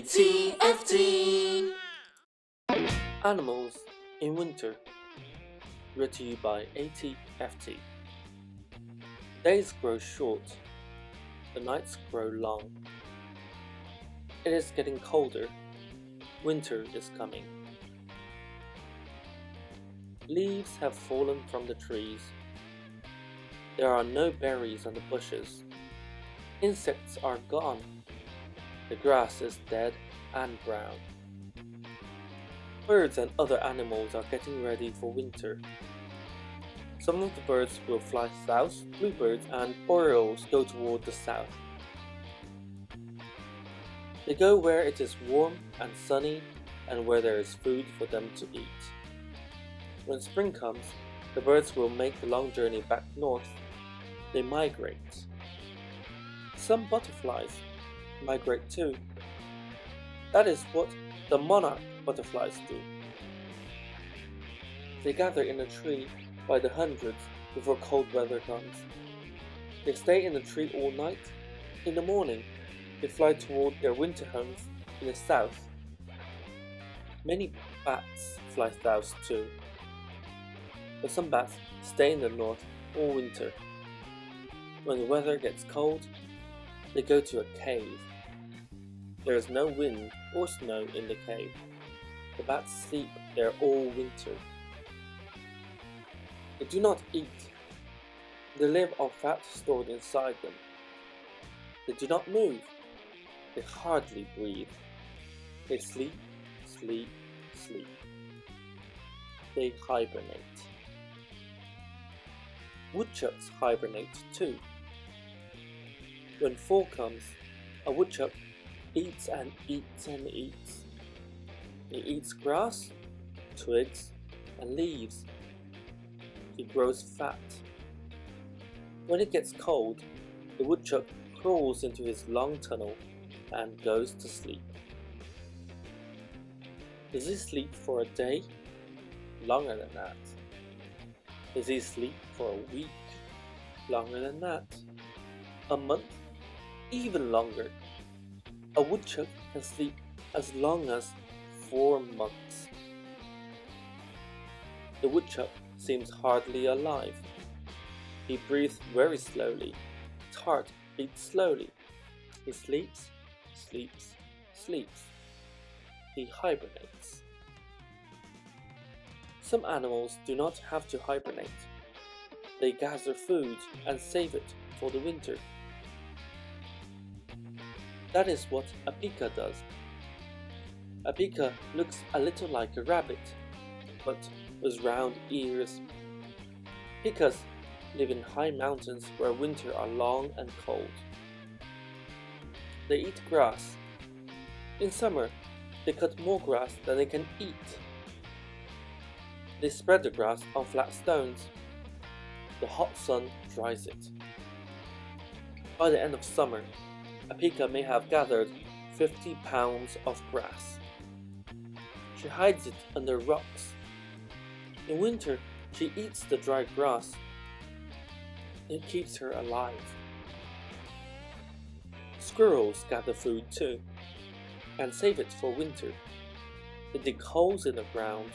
ATFT. Animals in Winter, read to you by ATFT. Days grow short, the nights grow long. It is getting colder, winter is coming. Leaves have fallen from the trees. There are no berries on the bushes. Insects are gone. The grass is dead and brown. Birds and other animals are getting ready for winter. Some of the birds will fly south, bluebirds and orioles go toward the south. They go where it is warm and sunny and where there is food for them to eat. When spring comes, the birds will make the long journey back north. They migrate. Some butterflies migrate too. That is what the Monarch Butterflies do. They gather in a tree by the hundreds before cold weather comes. They stay in the tree all night. In the morning, they fly toward their winter homes in the south. Many bats fly south too, but some bats stay in the north all winter. When the weather gets cold, they go to a cave. There is no wind or snow in the cave. The bats sleep there all winter. They do not eat. They live on fat stored inside them. They do not move. They hardly breathe. They sleep, sleep, sleep. They hibernate. Woodchucks hibernate too. When fall comes, a woodchuck eats and eats and eats. He eats grass, twigs, and leaves. He grows fat. When it gets cold, the woodchuck crawls into his long tunnel and goes to sleep. Does he sleep for a day? Longer than that. Does he sleep for a week? Longer than that. A month? Even longer. A woodchuck can sleep as long as 4 months. The woodchuck seems hardly alive. He breathes very slowly. His heart beats slowly. He sleeps, sleeps, sleeps. He hibernates. Some animals do not have to hibernate. They gather food and save it for the winter. That is what a pika does. A pika looks a little like a rabbit, but with round ears. Pikas live in high mountains where winters are long and cold. They eat grass. In summer, they cut more grass than they can eat. They spread the grass on flat stones. The hot sun dries it. By the end of summer, a pika may have gathered 50 pounds of grass. She hides it under rocks. In winter, she eats the dry grass. It keeps her alive. Squirrels gather food too, and save it for winter. They dig holes in the ground.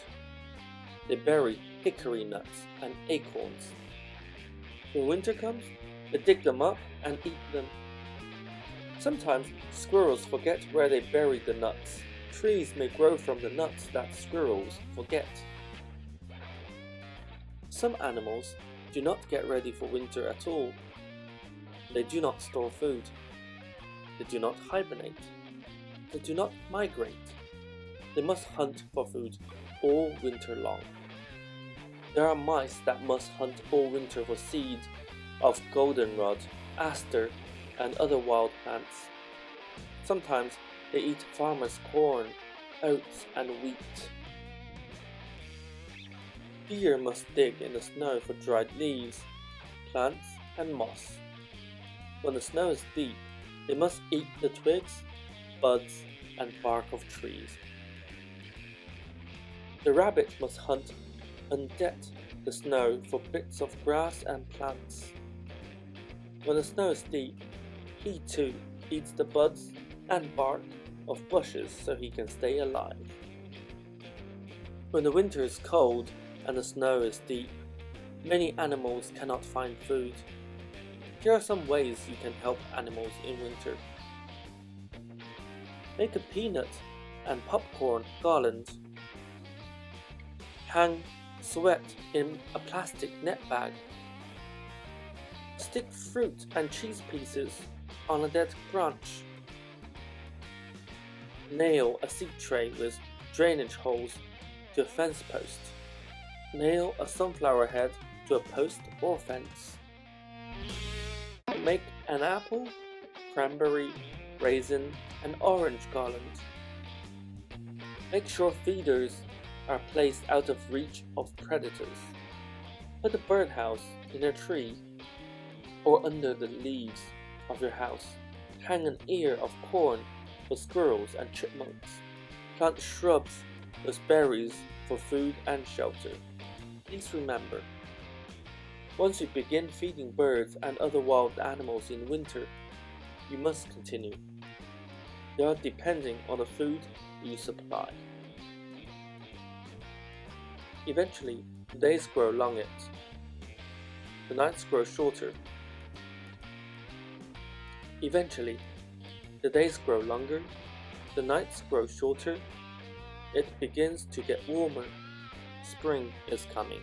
They bury hickory nuts and acorns. When winter comes, they dig them up and eat them. Sometimes squirrels forget where they buried the nuts. Trees may grow from the nuts that squirrels forget. Some animals do not get ready for winter at all. They do not store food. They do not hibernate. They do not migrate. They must hunt for food all winter long. There are mice that must hunt all winter for seeds of goldenrod, aster, and other wild plants. Sometimes they eat farmers' corn, oats, and wheat. Deer must dig in the snow for dried leaves, plants, and moss. When the snow is deep, they must eat the twigs, buds, and bark of trees. The rabbit must hunt under the snow for bits of grass and plants. When the snow is deep, he too eats the buds and bark of bushes so he can stay alive. When the winter is cold and the snow is deep, many animals cannot find food. Here are some ways you can help animals in winter. Make a peanut and popcorn garland. Hang sweat in a plastic net bag. Stick fruit and cheese pieces on a dead branch. Nail a seed tray with drainage holes to a fence post. Nail a sunflower head to a post or fence. Make an apple, cranberry, raisin, and orange garland. Make sure feeders are placed out of reach of predators. Put a birdhouse in a tree or under the leaves of your house. Hang an ear of corn for squirrels and chipmunks. Plant shrubs with berries for food and shelter. Please remember, once you begin feeding birds and other wild animals in winter, you must continue. They are depending on the food you supply. Eventually, the days grow longer. The nights grow shorter. Eventually, the days grow longer. The nights grow shorter. It begins to get warmer. Spring is coming.